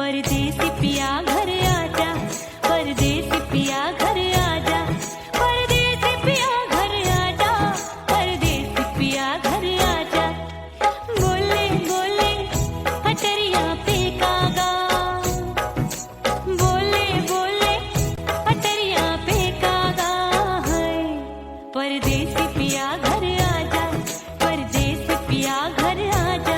परदेसी पिया घर आजा, परदेसी पिया घर आजा, परदेसी पिया घर आजा, परदेसी पिया घर आजा। बोले बोले अटरिया पे कागा, बोले बोले अटरिया पे कागा है। परदेसी पिया घर आजा, परदेसी पिया घर आजा।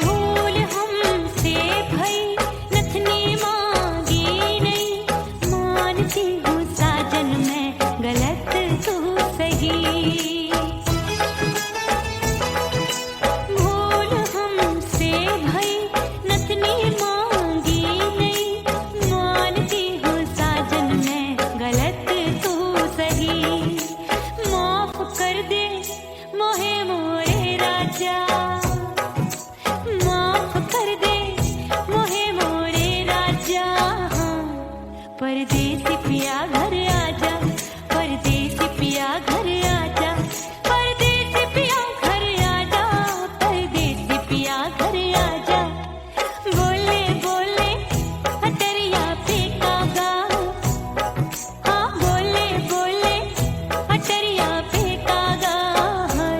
भूल हमसे भई नथनी मांगी नहीं, मानती हूँ साजन मैं गलत तू सही। भूल हमसे भई नथनी मांगी नहीं, मानती हूँ साजन मैं गलत तू सही। माफ कर दे मोहे मोरे राजा, माफ कर दे मोहे मोरे राजा। परदेसी पिया घर आजा, परदेसी पिया घर आजा, परदेसी पिया घर आजा, परदेसी पिया घर आजा। बोले बोले अटरिया पे कागा, हाँ बोले बोले अटरिया पे कागा है।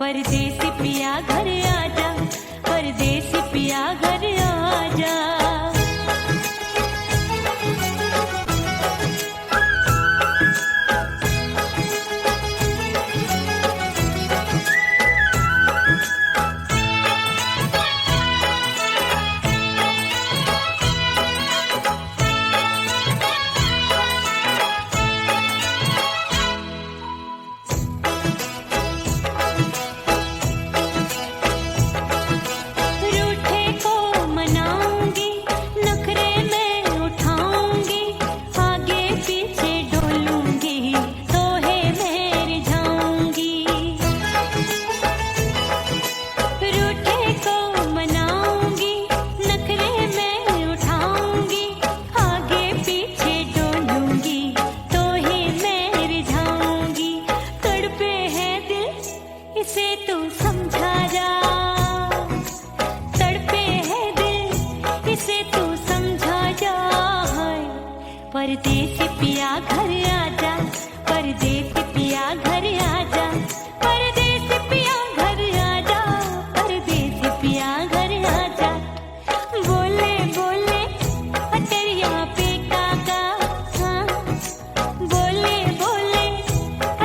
परदेसी पिया घर आजा, परदेसी पिया घर आजा। रूठे को मनाऊंगी, नखरे में उठाऊंगी, आगे पीछे डोलूंगी, तोहे में रिझाऊंगी। रूठे को मनाऊंगी, नखरे में उठाऊंगी, आगे पीछे डोलूंगी, तोहे में रिझाऊंगी। तड़पे है दिल इसे तू समझा जा, तड़पे है दिल इसे तू समझा जा। परदेसी पिया घर आजा, परदेसी पिया घर आजा, परदेसी पिया घर आजा, परदेसी पिया घर आजा। बोले बोले अटरिया पे कागा, हाँ बोले बोले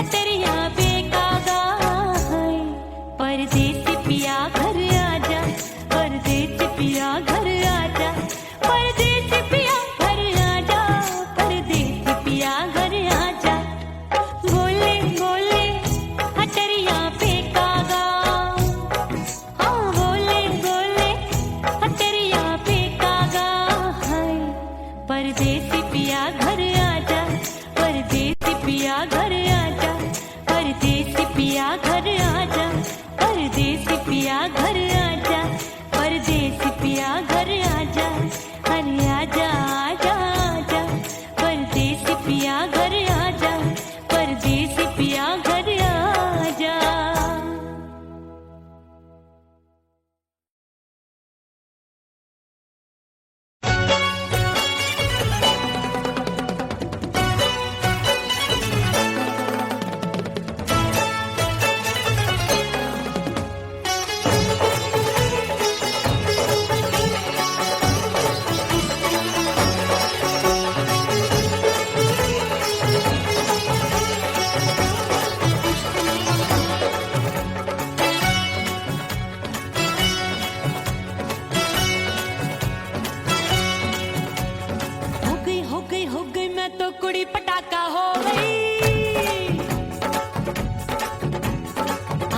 अटरिया पे कागा है। परदेसी पिया घर आजा, परदेसी पिया घर आजा, परदेसी पिया घर आजा, परदेसी पिया घर आजा। बोले बोले अटरिया पे कागा, हाँ बोले बोले अटरिया पे कागा है। परदेसी पिया घर आजा, परदेसी पिया घर आजा, परदेसी पिया घर आजा, परदेसी पिया घर आजा, परदेसी पिया घर आजा। अरे आजा आजा आजा, परदेसी पिया घर आजा, परदेसी पिया घर आजा। हो गई मैं तो कुड़ी पटाका हो गई।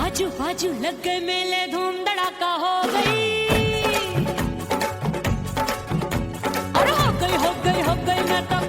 आजू बाजू लग गए मेले, धूम धड़ाका हो गई। और हो गई मैं तो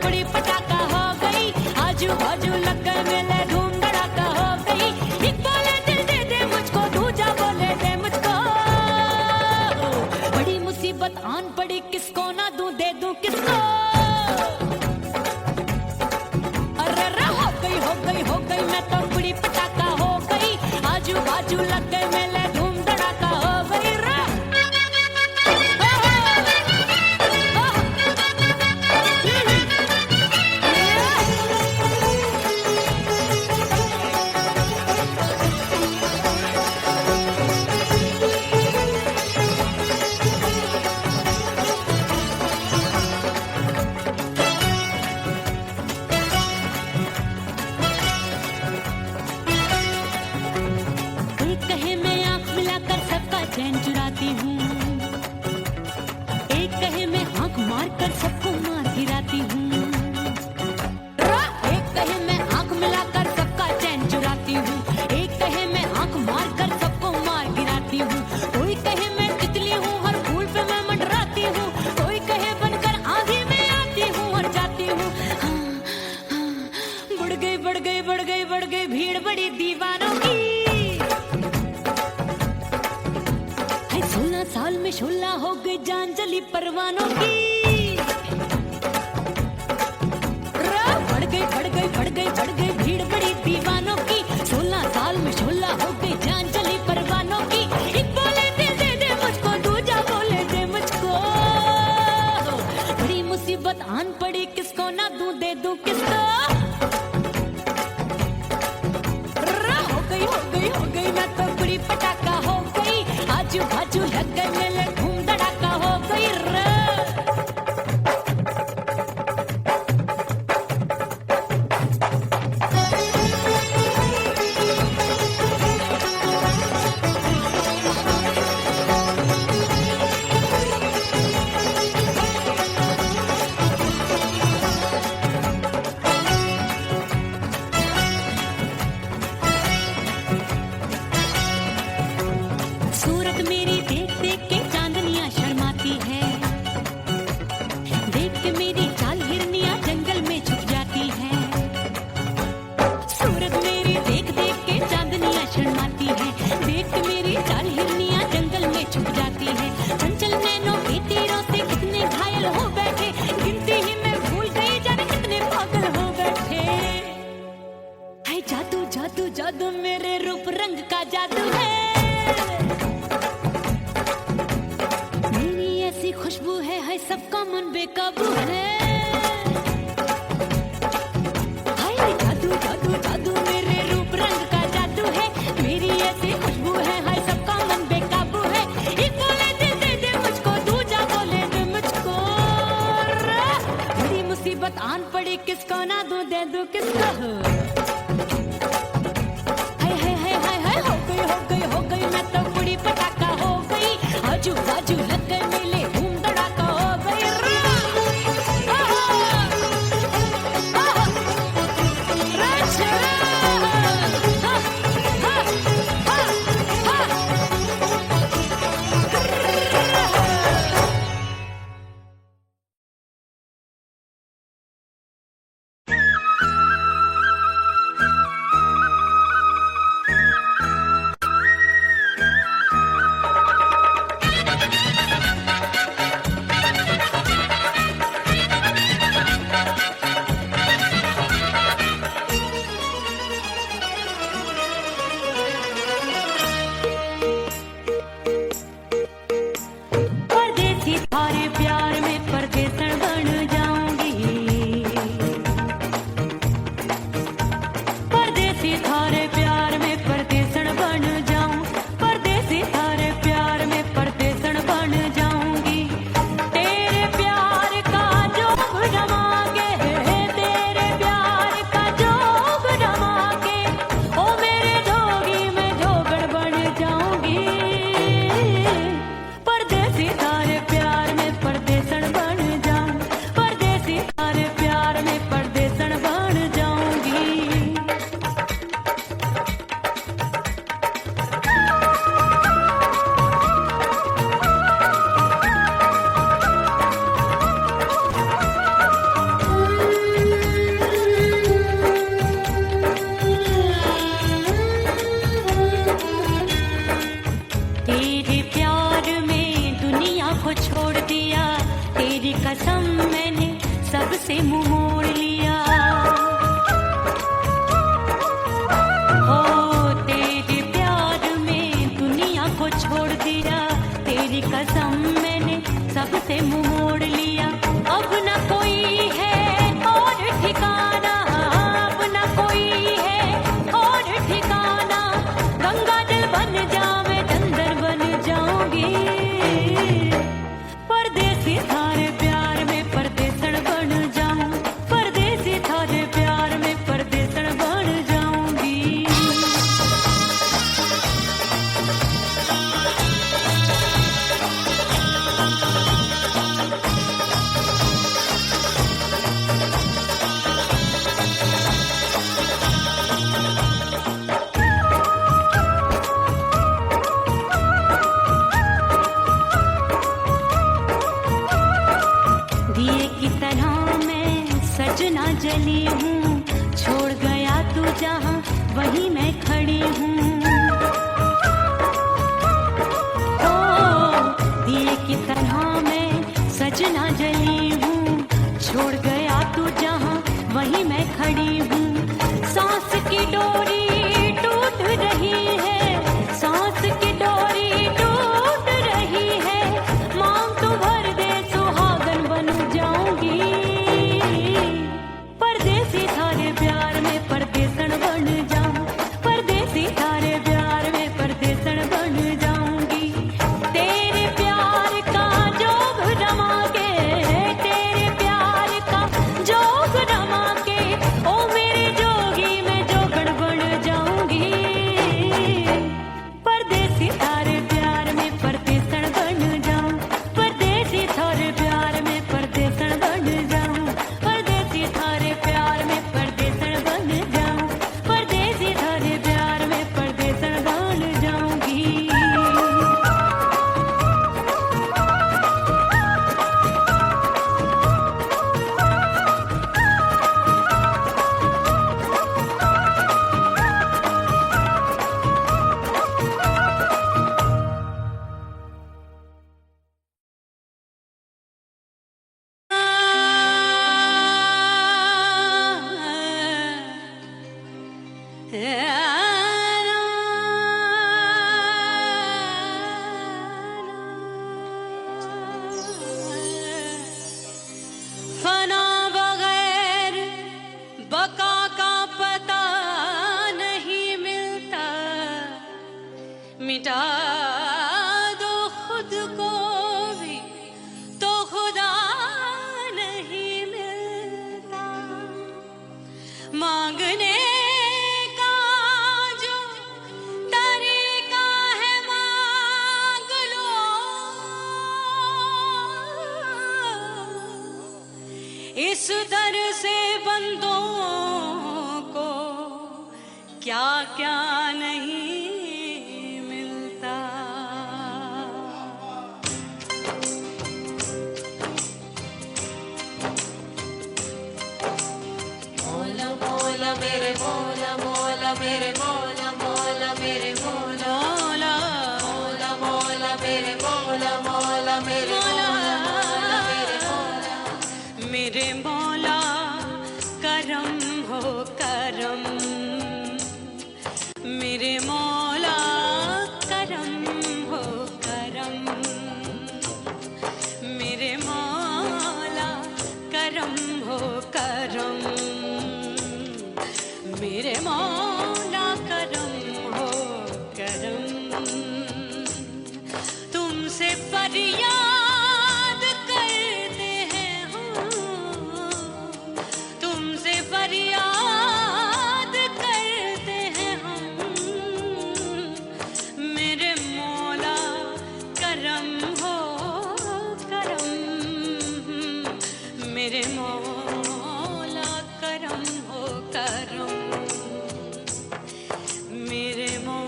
बड़ी दीवानों की। 16 साल में शोला हो गई जान जली परवानों की। बढ़ गई भीड़ बड़ी दीवानों की। 16 साल में शोला हो गई जान चली परवानों की। एक बोले दे मुझको, दूजा बोले दे मुझको। बड़ी मुसीबत आन पड़ी, किसको ना दूं दे दूं किसको। हो गई मैं तो बुरी पटाखा हो गई। आजू बाजू लग गए मेले, धूम धड़ाका हो गई रे। सूरत मेरी देख देख के चांदनियां शर्माती है। देख के मेरी चाल हिरनियां जंगल में छुप जाती है। सूरत मेरी देख देख के चांदनियां शर्माती है। देख के मेरी चाल हिरनियां जंगल में छुप जाती है। चंचल नैनों के तीरों से कितने घायल हो बैठे, गिनती ही मैं भूल गई जाने कितने पागल हो बैठे। है जादू जादू जादू मेरे रूप रंग का जादू है। खुशबू है सबका मन बेकाबू है। हाय जादू जादू जादू मेरे रूप रंग का जादू है। मेरी ऐसी खुशबू है, हाय सबका मन बेकाबू है। एक बोले दे मुझको, दूजा बोले दे मुझको। बड़ी मुसीबत आन पड़ी, किसको ना दूं दे दूं किसको। हाय हो गई मैं तो बड़ी पटाखा हो गई। आजू बाजू लग गए मेले, से मुंह मोड़ लिया। हो तेरे प्यार में दुनिया को छोड़ दिया, तेरी कसम मैंने सबसे मुंह मोड़ लिया। अब न कोई है और ठिकाना, अब न कोई है और ठिकाना। गंगा जल बन जावे चंदर बन जाऊंगी, परदेसी थारे प्यार में परदेसण बन जाऊं, परदेसी थारे प्यार में परदेसण बन जाऊंगी। दिए की तरह मैं सजना जली हूँ, छोड़ गया तू जहाँ वहीं मैं खड़ी हूँ। ओ दिए की तरह मैं सजना जली हूँ, छोड़ गया तू जहाँ वहीं मैं खड़ी हूँ। सांस की डोरी टूट रही है, सांस की डोरी टूट रही है, मांग तू भर दे सुहागन बन जाऊंगी। परदेसी थारे प्यार में परदेसन बन जाऊं, परदेसी थारे प्यार में परदेसन बन जाऊंगी। तेरे प्यार का जोग रमा के, तेरे प्यार का जोग रमा के, ओ मेरे जोगी मैं जोगण बन जाऊंगी। परदेसी थारे प्यार में परदेसन बन जाऊं, परदेसी थारे प्यार में परदेसन बन जाऊं, परदेसी थारे प्यार में परदेसन बन जाऊं, परदेसी थारे प्यार में परदेसन बन जाऊंगी। फना बगैर बका का पता नहीं मिलता, मिटा दो खुद को भी तो खुदा नहीं मिलता। मांगने का जो तरीका है मांग लो, इस दर से बंदों को क्या क्या नहीं मिलता। मौला मौला मेरे मौला, मौला मेरे मौला, मौला मेरे मौला, मौला मौला मेरे मौला, मौला मेरे मौला, मौला मेरे मौला, मेरे मौला करम हो करम, मेरे मौला करम हो करम, मेरे मौला करम हो करम, मेरे मौला करम हो करम। तुमसे फरियाद करते हैं हम, तुमसे फरियाद करते हैं हम, मेरे मौला करम हो करम, मेरे मौला करम हो करम, मेरे मौला।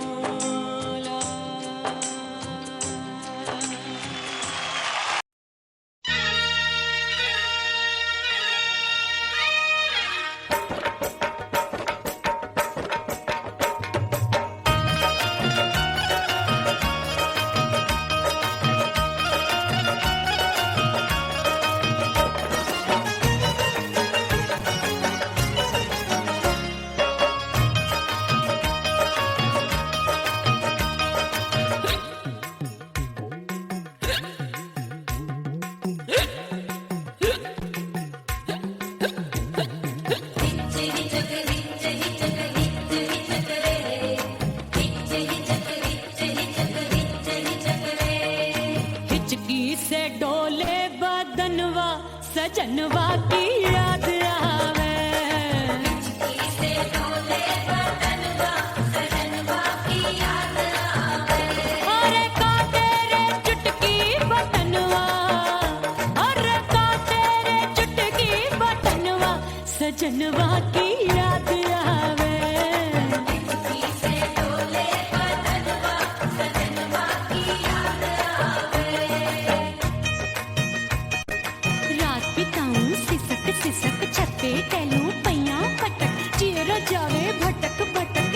सजनवा की याद आवे, अरे का तेरे चुटकी बटनवा, अरे का तेरे चुटकी बटनवा, सजनवा की याद आवे। सिसक छत्ते टैलू पैया पटक, चेरा जावे भटक भटक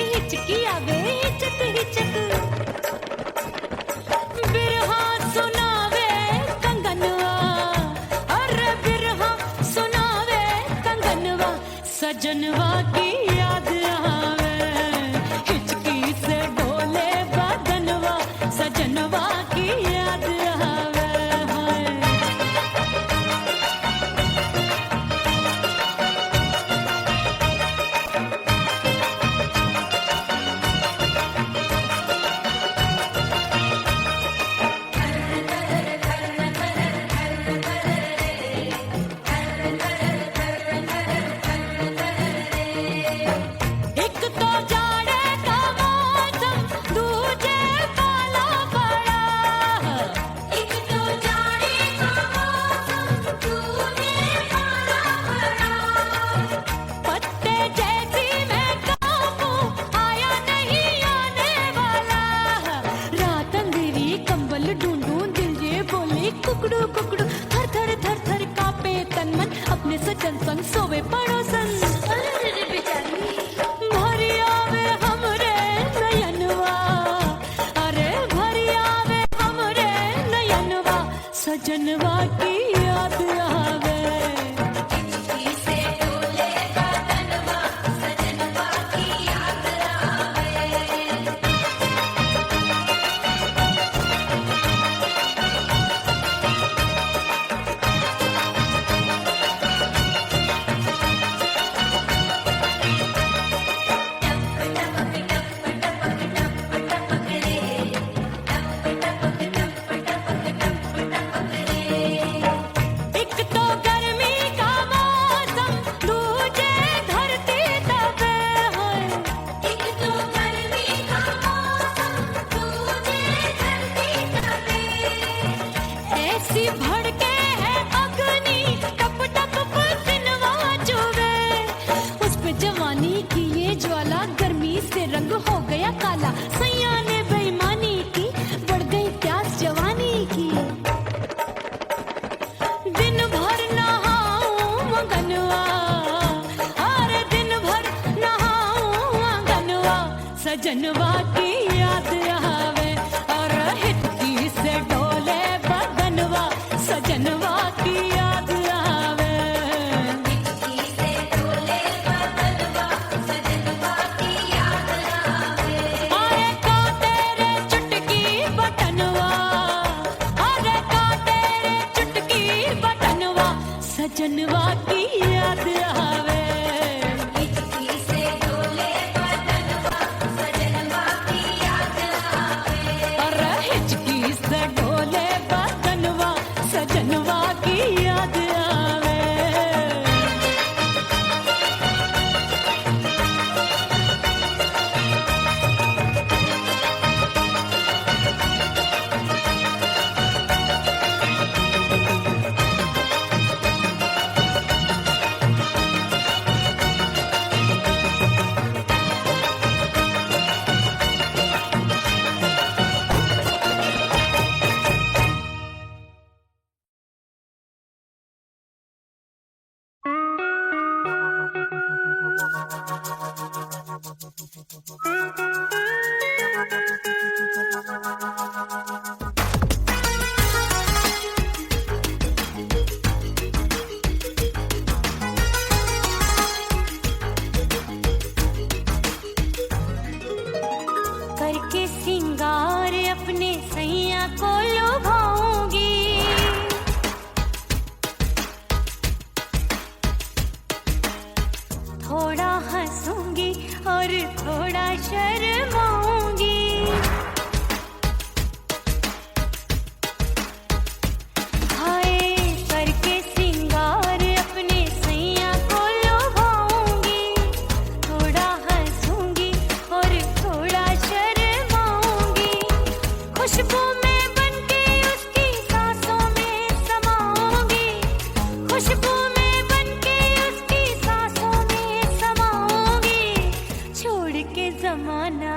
सजनवा की याद आवे, हिचकी से डोले बदनवा, सजनवा की याद आवे हाय। एक तो जाड़े का मौसम, दूजे काला पड़ा। एक तो जाड़े का मौसम, दूजे काला पड़ा। पत्ते जैसी मैं कांपूं, आया नहीं आने वाला। रात अंधेरी कंबल ढूंढूं, दिल ये बोले कुकड़ू कुकड़ू। थर थर थर थर कांपे तन मन, अपने सजन संग सोवे पड़ोसन। भरी आवे हमरे नयनवा, अरे भरी आवे हमरे नयनवा, सजनवा की याद आवे। हिचकी से डोले बदनवा, सजनवा की याद आवे। एक तो गर्मी का मौसम, दूजे धरती तपे होए। एक तो गर्मी का मौसम, दूजे धरती तपे। ऐसी भड़के है अग्नि, टप टप पसीनवा चुभे। उस पे जवानी की ये ज्वाला, गर्मी से रंग हो गया काला। सैया ने बेईमानी की, बढ़ गई प्यास जवानी की। दिन भर नहाऊं मगनवा, अरे दिन भर नहाऊं मगनवा, सजनवा की याद आवे। और हिचकी से डोले बदनवा, सजनवा की याद आवे। हिचकी से डोले बदनवा, सजनवा की याद आवे। अरे का तेरे चुटकी बटनवा, अरे का तेरे चुटकी बटनवा, सजनवा की याद आवे। हिचकी से डोले बदनवा, सजनवा की याद आवे। अरे हिचकी से डोले बदनवा, सजनवा की याद आवे। करके सिंगार अपने सैया को लुभाऊंगी। थोड़ा हंसूंगी और थोड़ा शर्माऊंगी। हाय करके सिंगार अपने सैया को लुभाऊंगी। थोड़ा हंसूंगी और थोड़ा शर्माऊंगी। खुशबू में बनके उसकी सांसों में समाऊंगी। खुशबू में बनके उसकी सांसों में समाऊंगी। छोड़ के जमाना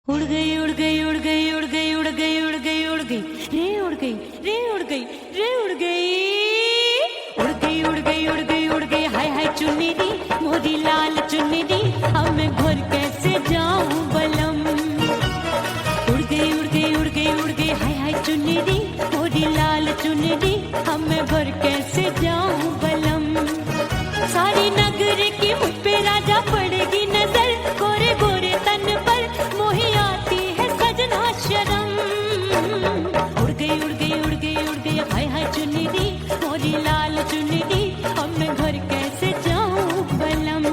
उड़ गई उड़ गई उड़ गई उड़ गई उड़ गई उड़ गई उड़ गई रे उड़ गई रे उड़ गई रे उड़ गई उड़ गई उड़ गई उड़ गई उड़ गई हाय हाय चुन्नी दी मोरी लाल चुन्नी दी अब मैं घर कैसे जाऊं बलम। उड़ गई उड़ गई उड़ गई उड़ गई हाय हाय चुन्नी दी मोरी लाल चुन्नी दी अब मैं घर कैसे जाऊं बलम। सारी नगर की मुझ पे राजा पड़ेगी नजर गोरे गोरे तन पर मोही आती है सजना शर्म। उड़ गई उड़ गई उड़ गई उड़ गई हाय हाय चुन्नी दी मोरी लाल चुन्नी दी अब मैं घर कैसे जाऊं बलम।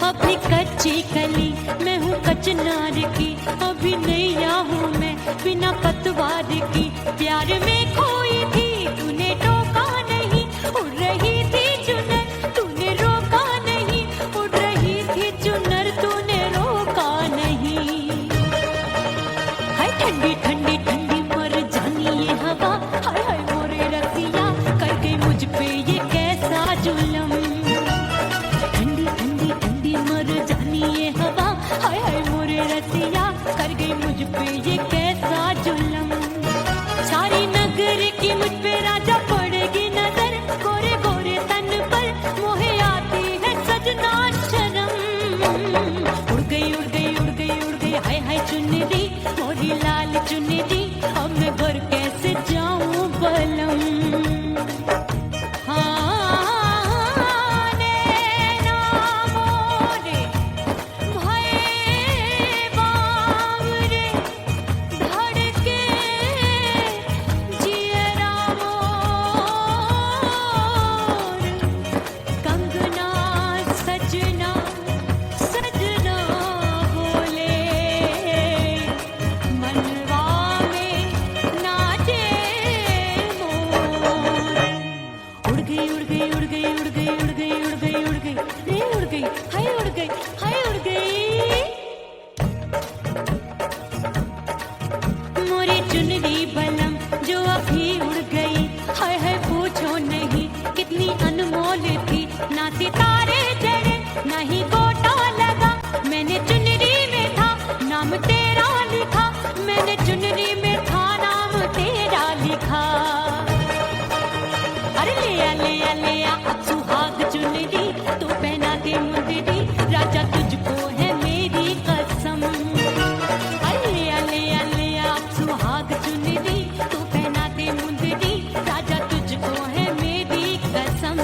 अभी कच्ची कली मैं हूँ कचनार की अभी नैया हूँ मैं बिना पतवार की प्यार में खोई थी तूने टोका नहीं उड़ रही थी चुनर तूने रोका नहीं उड़ रही थी चुनर तूने रोका नहीं। हाय ठंडी ठंडी ठंडी मर जानी ये हवा हाय हाय मोरे रसिया कर गई मुझ पे ये कैसा जुल्म। ठंडी ठंडी ठंडी मर जानी ये हवा हाय हाय मोरे रसिया कर गई मुझ पे ये कैसा जुल्म। सारी नगर की मुझ पे राजा पड़ेगी नजर गोरे गोरे तन पर मोहे आती है सजना शर्म। उड़ गई उड़ गई उड़ गई उड़ गई हाय हाय चुन्नी दी मोरी लाल चुन्नी दी अब मैं घर कैसे जाऊं बलम। चुनरी बलम जो अभी उड़ गई हाय हाय पूछो नहीं कितनी अनमोल थी ना सितारे जड़े ना ही गोटा लगा मैंने चुनरी में था नाम तेरा लिखा मैंने चुनरी में था नाम तेरा लिखा। अरे ले आ अब सुहाग चुनरी तू पहना दे मुंदरी राजा तुझको है मेरी कसम। सुहाग चुनरी तू पहना दे मुंदरी राजा तुझको है मेरी कसम।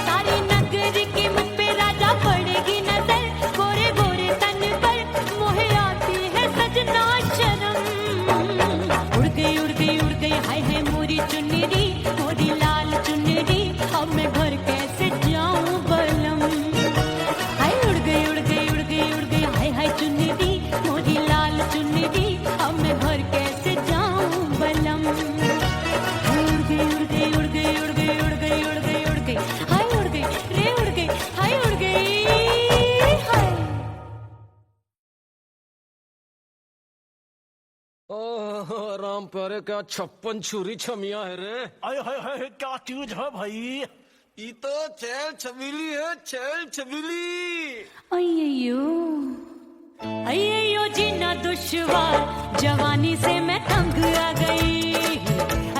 सारी नगर की मुझ पे राजा पड़ेगी नजर गोरे गोरे तन पर मोहे आती है सजना शर्म। उड़ गई उड़ गई उड़ गई हाय हाय मोरी चुनरी मोरी लाल चुनरी अब मैं घर कैसे जाऊं बलम। हाय उड़ गई उड़ गई उड़ गई उड़ गई हाय हाय चुनरी मोरी लाल चुनरी अब मैं घर कैसे जाऊं बलम। उड़ गई उड़ गई उड़ गई उड़ गई उड़ गई उड़ गई उड़ गई हाय उड़ गई रे उड़ गई हाय उड़ गई हाय। ओह राम प्यारे क्या 56 छुरी छमिया है रे। हाय हाय हाय क्या चीज है भाई। ये तो चैल छबीली है चैल छबीली। अय्यो जीना दुश्वार जवानी से मैं तंग आ गई।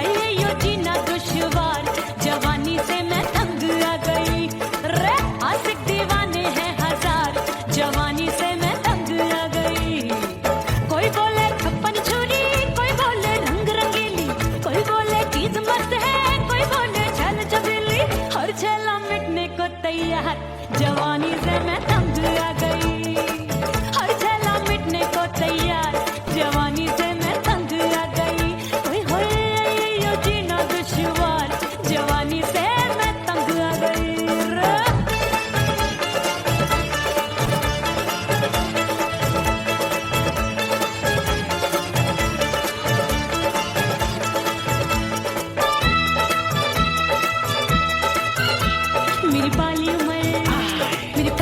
अय्यो जीना दुश्वार जवानी से मैं तंग आ गई। रे आशिक दीवाने हैं हजार जवानी से मैं तंग आ गई। कोई बोले 56 छुरी कोई बोले रंग रंगीली कोई बोले चीज मस्त है कोई बोले छल छबीली हर छला मिटने को तैयार जवानी से मैं तंग आ गई। हर छला मिटने को तैयार जवानी से मैं तंग आ गई। कोई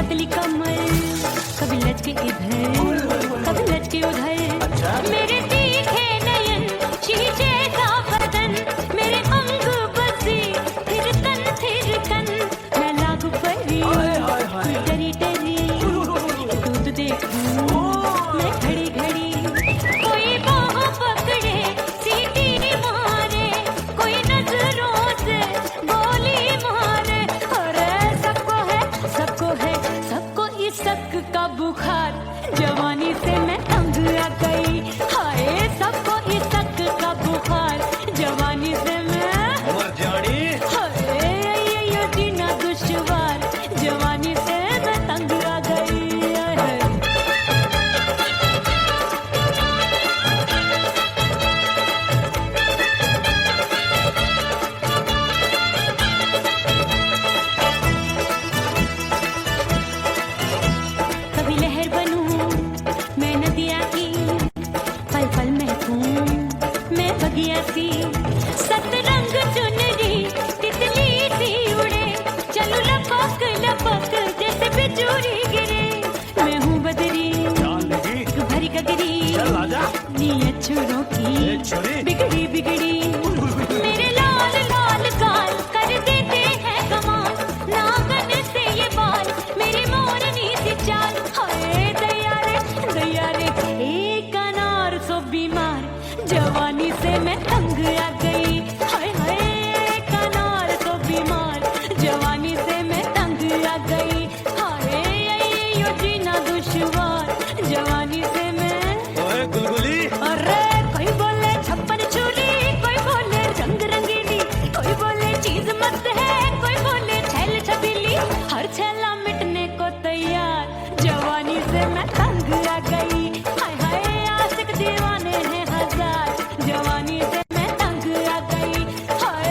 पतली कमर, कभी लचके इधर कभी लचके उधर, मेरे तीखे नयन शीशे सा बदन, मेरे अंग बसे फिर कन, मैं लागू परी डरी डरी, दूध देखूं मैं घड़ी घड़ी, कोई बाहों पकड़े सीटी मारे, कोई नजरों से गोली मारे, अरे सबको इसक का बुखार, जवानी से मैं तंग आ गई, हाय सबको इसक का बुखार, जवानी से मैं मर जानी हाय ये जीना दुश्वार, जवानी से मैं तंग आ गई। कभी लहर बनूं मैं नदिया की, पल पल महकूं मैं बगिया सी, सतरंग चुनरी तितली सी उड़े, चलूं लपक लपक जैसे बिजुरी गिरे, मैं हूँ बदरी जान लगी एक भरी गगरी, चल आजा नीयत छुरों ए की छोरी बिगड़ी बिगड़ी, मेरे लाल लाल गाल कर देते हैं कमाल, नागन से ये बाल मेरी मोरनी सी चाल, हाय दैया रे एक अनार सो बीमार, जवानी से मैं तंग आ गई, हाय हाय एक अनार सो बीमार, जवानी से मैं तंग आ गई, हाय यो जीना दुश्वार, जवानी से मैं ओए गुलगुली अरे कोई बोले छप्पन छुरी, कोई बोले रंग रंगीली, कोई बोले चीज मस्त है, कोई बोले छैल छबीली, हर छैला मिटने को तैयार, जवानी से मैं तंग आ गई, हाय हाय आशिक दीवाने हैं हजार, जवानी से मैं तंग आ गई, हाय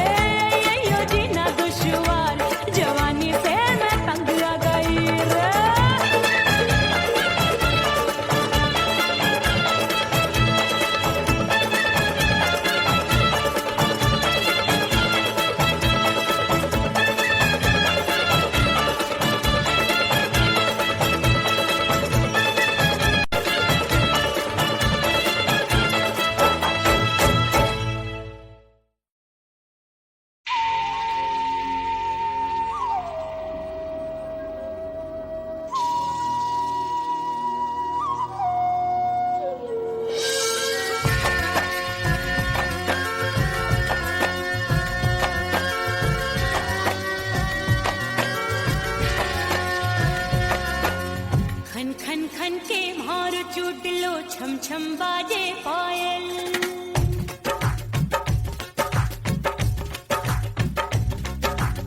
यो जीना दुश्वार, जवानी से मैं तंग आ गई रे। खन खन खन के मार चूट लो, छम छम बाजे पायल,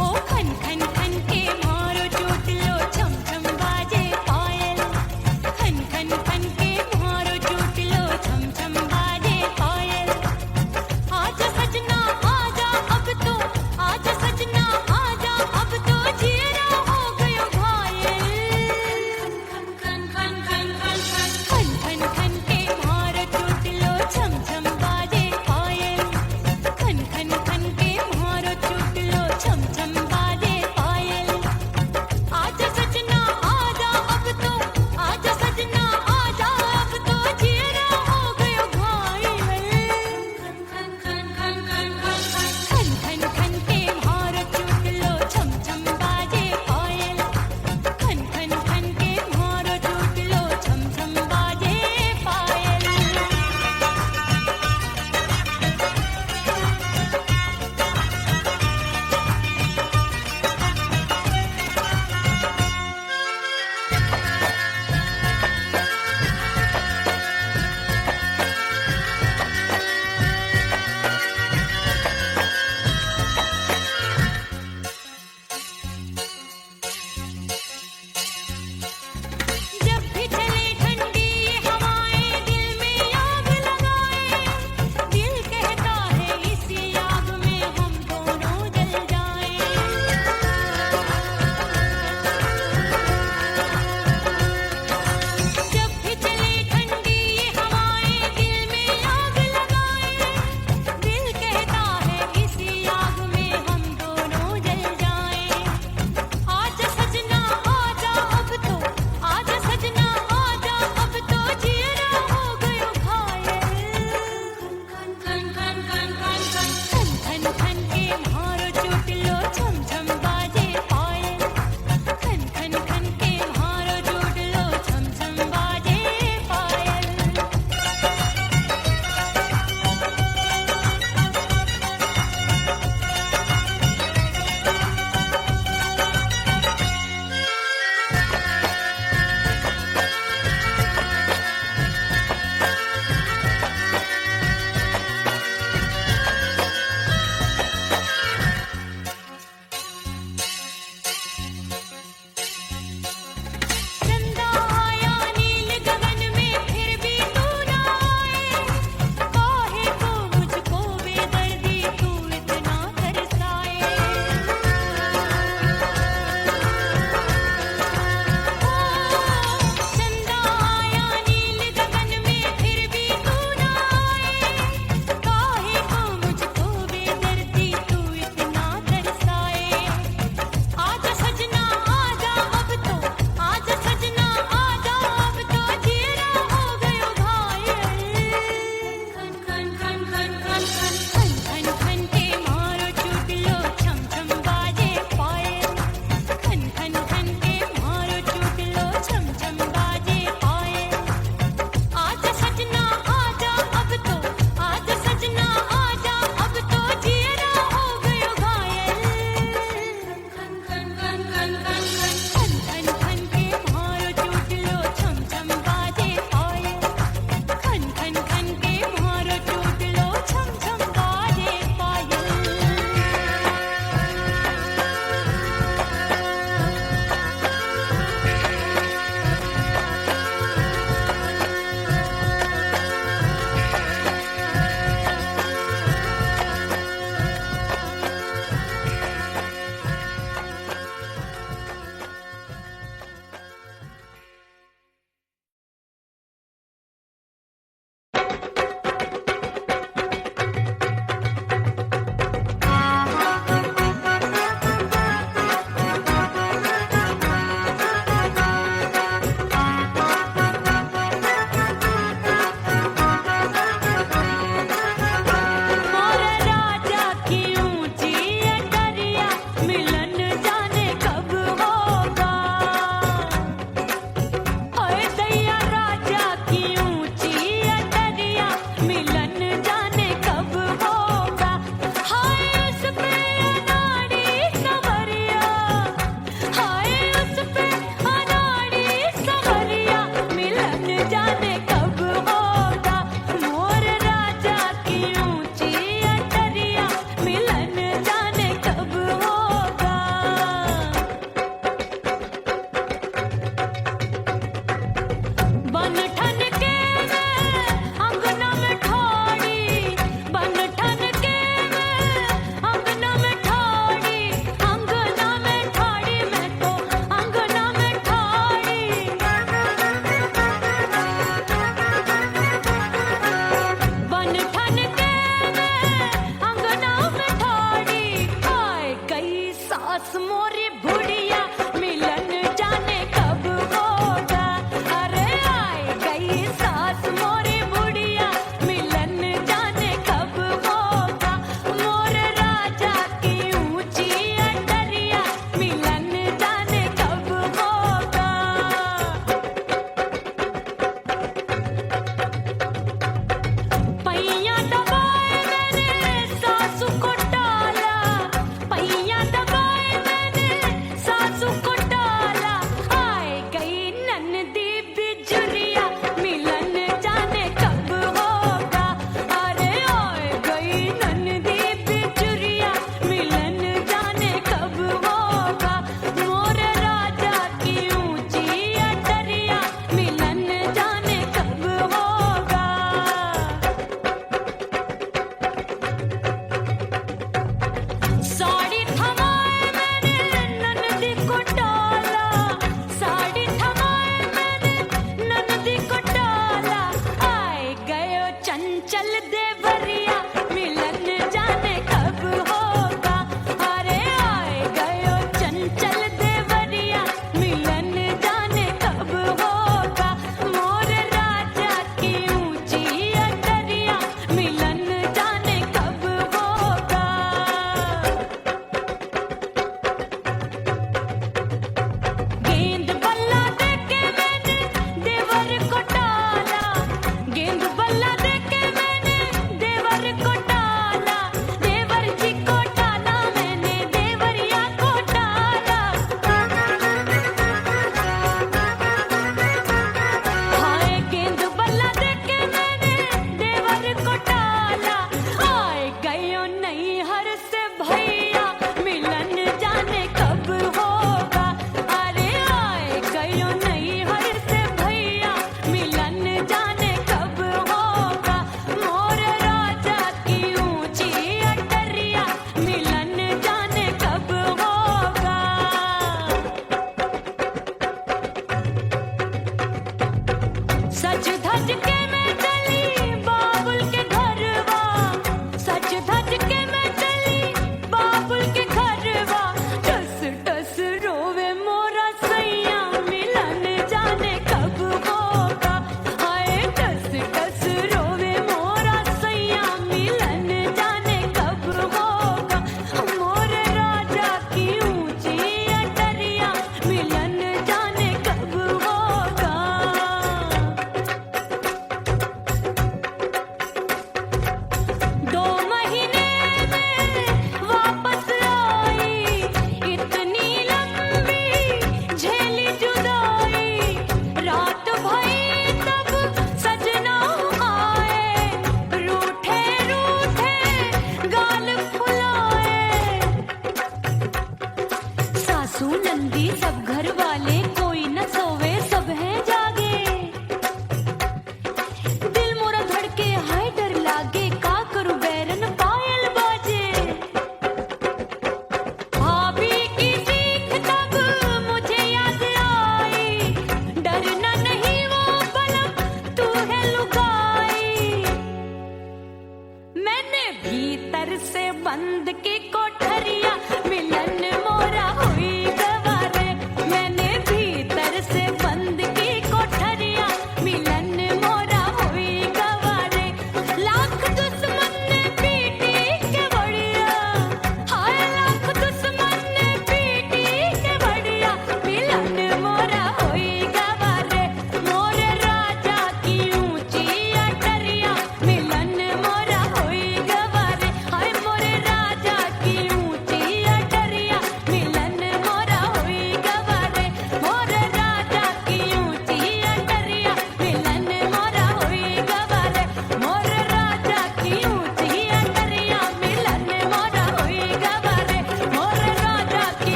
ओ खन खन खन के मार चूट लो, छम छम बाजे पायल, खन खन खन के मार चूट लो, छम छम बाजे पायल, आजा सजना आजा अब तो, आजा सजना आजा अब तो, जीना हो गयो घायल, खन खन खन खन खन खन खन खन के मार चूट लो, छम छम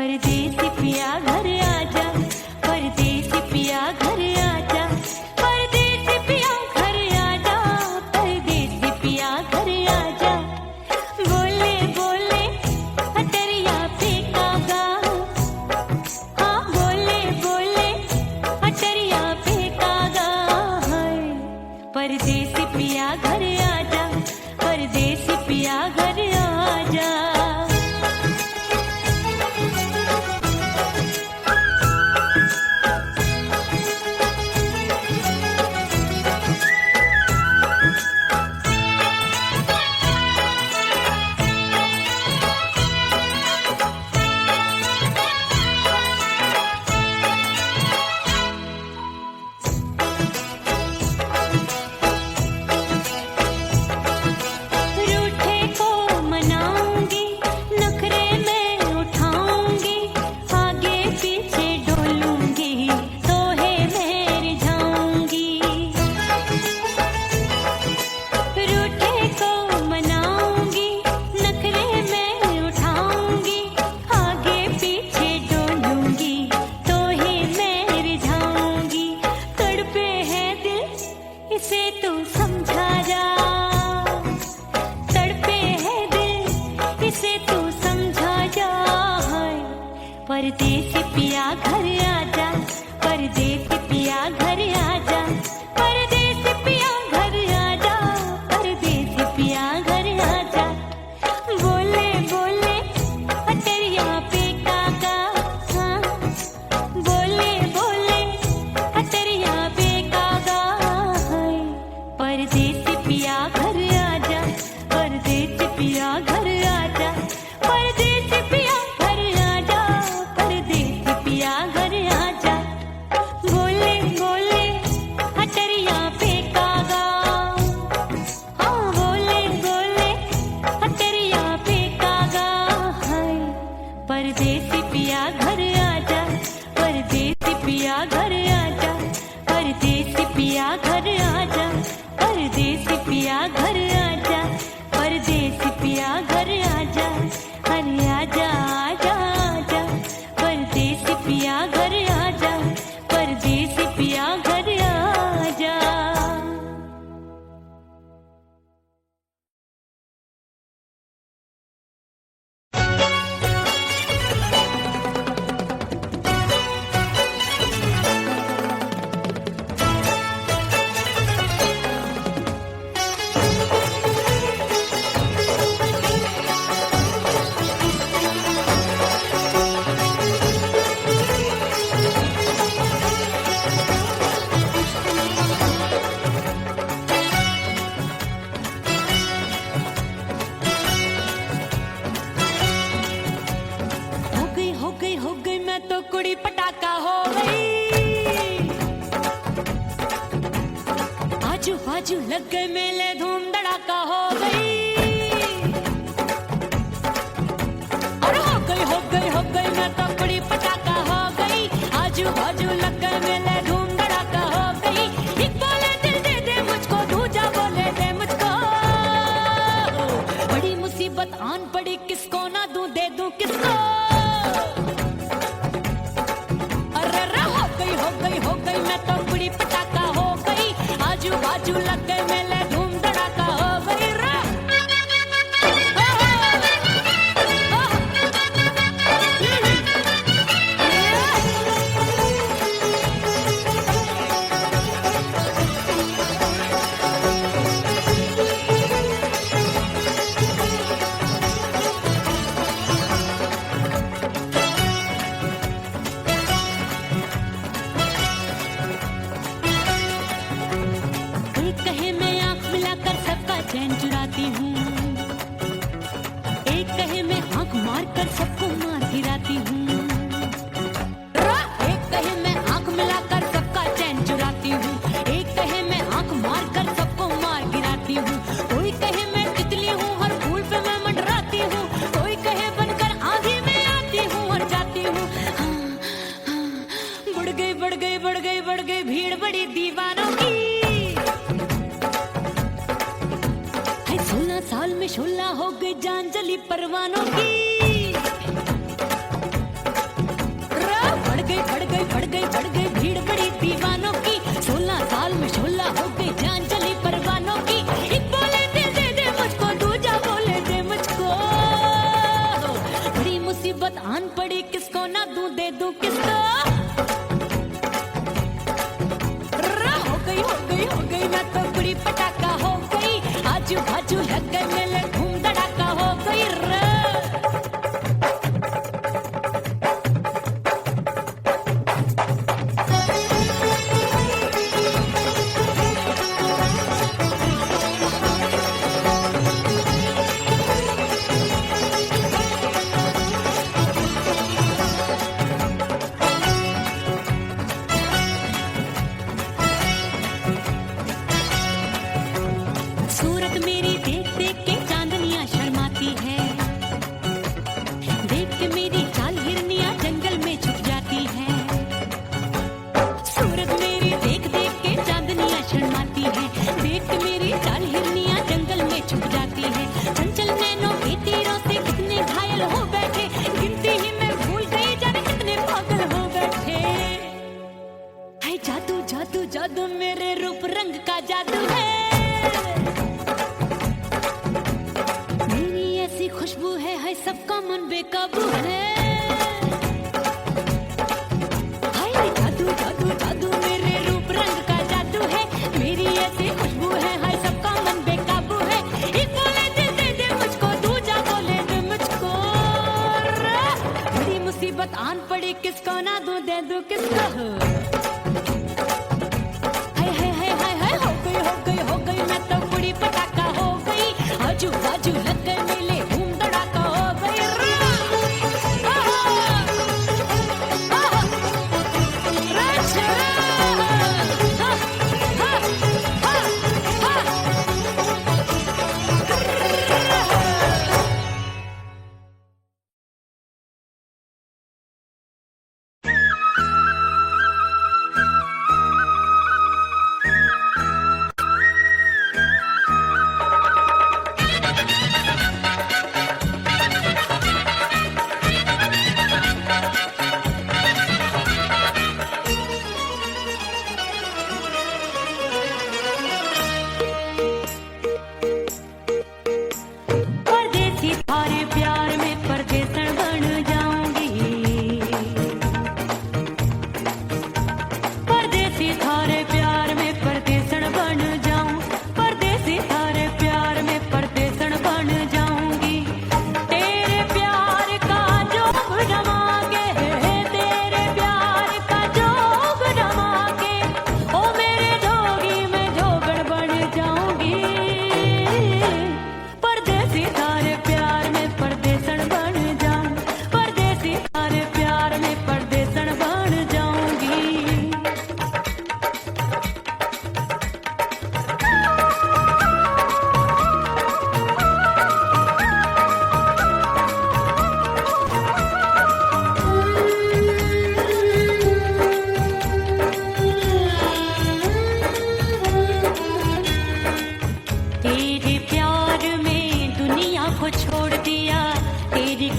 परदेसी पिया घर आजा, परदेसी पिया घर आजा, परदेसी पिया घर आजा, परदेसी पिया घर आजा। बोले बोले अटरिया पे कागा, हाँ बोले बोले अटरिया पे कागा है। परदेसी पिया घर आजा, परदेसी पिया घर आजा। रूठे को मनाऊंगी, नखरे में उठाऊंगी, आगे पीछे डोलूंगी, तोहे में रिझाऊंगी। रूठे को मनाऊंगी, नखरे में उठाऊंगी, आगे पीछे डोलूंगी, तोहे में रिझाऊंगी। तड़पे है दिल इसे तू समझा जा, तड़पे है दिल इसे तू समझा जा। परदेसी पिया घर आजा, परदेसी पिया घर आजा, परदेसी पिया घर आजा, परदेसी पिया घर आजा। बोले बोले अटरिया पे कागा, हाँ बोले बोले अटरिया पे कागा है। परदेसी पिया घर आजा, परदेसी पिया घर आजा, परदेसी पिया घर आजा, परदेसी पिया घर आजा। बोले बोले अटरिया पे कागा, हाँ बोले बोले अटरिया पे कागा है। परदेसी पिया घर आजा, परदेसी पिया घर आजा, परदेसी पिया घर आजा, परदेसी पिया घर आजा, परदेसी पिया घर आजा। अरे आजा आजा आजा, परदेसी पिया घर आजा, परदेसी पिया घर आजा। हो गई मैं तो कुड़ी पटाखा हो गई। आजू बाजू लग गए मेले, धूम धड़ाका हो गई। अरे हो गई मैं तो कुड़ी पटाखा हो गई। आजू बाजू लग गए मेले, धूम धड़ाका हो गई। एक बोले दिल दे दे मुझको, दूजा बोले दे मुझको। बड़ी मुसीबत आन पड़ी, किसको ना दूं दे दूं किसको। हो गई मैं तो कुड़ी पटाखा हो गई। आजू बाजू लग गए मेले, धूम धड़ाका हो गई रा। एक कहे मैं आंख मिलाकर सबका चैन चुराती हूँ, एक कहे मैं आंख मारकर सबको मार गिराती हूँ। एक कहे मैं आंख मिलाकर सबका चैन चुराती हूँ, एक कहे मैं आंख मारकर सबको मार गिराती हूँ। कोई कहे मैं तितली हूँ, हर फूल पे मैं मंडराती हूँ। कोई कहे बनकर आंधी में आती हूँ और जाती हूँ। बढ़ गई भीड़ बड़ी दीवानों की। 16 साल में शोला हो गई, जान जली परवानों की। बढ़ गई भीड़ बड़ी दीवानों की। 16 साल में शोला हो गई जान चली परवानों की। एक बोले दिल दे दे मुझको, दूजा बोले दे मुझको। बड़ी मुसीबत आन पड़ी, किसको ना दूं दे दूं किसको। हो गई मैं तो बुरी पटाखा हो गई। आजू बाजू लग गए मेले, धूम धड़ाका हो गई रे। सूरत मेरी देख देख के चांदनियां शर्माती है। देख के मेरी चाल हिरनियां जंगल में छुप जाती है। सूरत मेरी देख देख के चांदनियां शर्माती है। देख के मेरी चाल हिरनियां जंगल में छुप जाती है। चंचल नैनों के तीरों से कितने घायल हो बैठे, गिनती ही मैं भूल गई जाने कितने पागल हो बैठे। है जादू जादू जादू मेरे रूप रंग का जादू है। खुशबू है सबका मन बेकाबू है। हाय जादू जादू जादू मेरे रूप रंग का जादू है। मेरी ऐसी खुशबू है हाय सबका मन बेकाबू है। एक बोले दे दे मुझको, दूजा बोले दे मुझको। बड़ी मुसीबत आन पड़ी, किसको ना दूं दे दूं किसको। हाय हो गई मैं तो बुरी पटाखा हो गई। आजू बाजू लग गए मेले,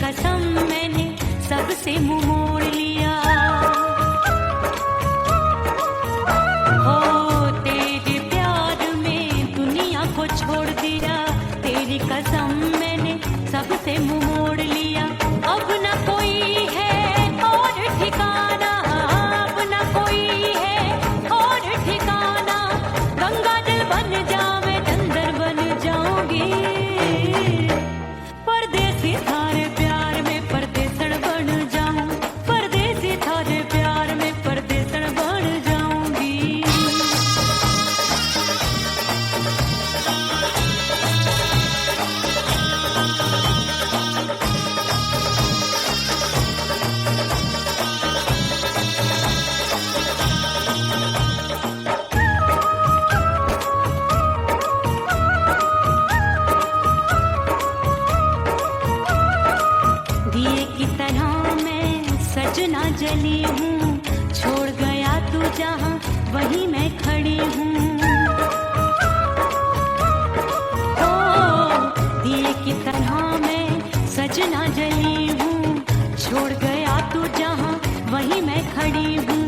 कसम मैंने सबसे मुंह मोड़ लिया। हो तेरे प्यार में दुनिया को छोड़ दिया। तेरी कसम मैंने सबसे मुंह मोड़ लिया। अब न कोई है और ठिकाना, अब न कोई है और ठिकाना। गंगा जल बन जावे चंदर बन जाऊंगी। परदेसी थारे प्यार में परदेसण बन जाऊं। परदेसी थारे प्यार में परदेसण बन जाऊंगी। दिए की तरह मैं सजना जली हूँ। छोड़ गया तू जहाँ वहीं मैं खड़ी हूँ। ओ दिए की तरह मैं सजना जली हूँ। छोड़ गया तू जहाँ वहीं मैं खड़ी हूँ।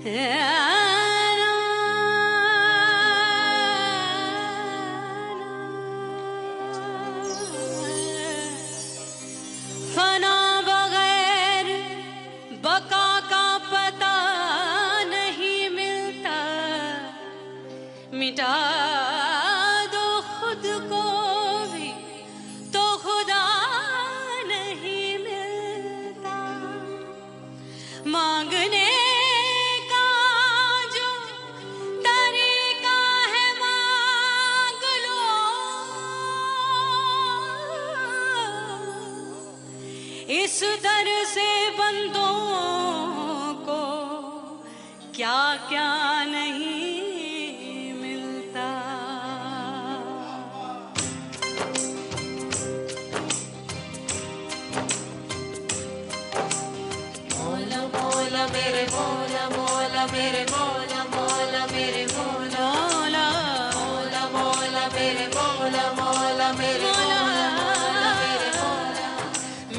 फना बगैर बका का पता नहीं मिलता, मिटा दो खुद को भी तो खुदा नहीं मिलता। मांगने का जो तरीका है मांग लो, इस दर से बंदों को क्या क्या नहीं मिलता। मौला मौला मेरे मौला मौला मेरे मौला मौला मेरे मौला मौला मौला मेरे मौला मौला मेरे मौला मेरे मौला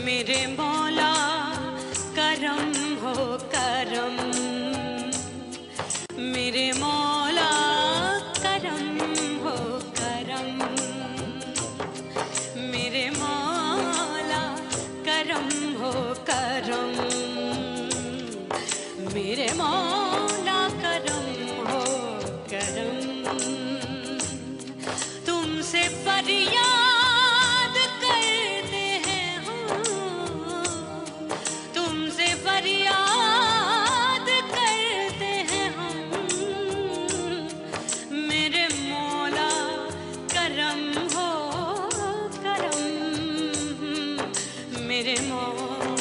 मेरे मौला करम हो करम, मेरे मौला करम हो करम, मेरे मौला करम हो करम, मेरे मौला करम हो करम। तुमसे फरियाद करते हैं हम, तुमसे फरियाद करते हैं हम, मेरे मौला करम हो करम, मेरे मौला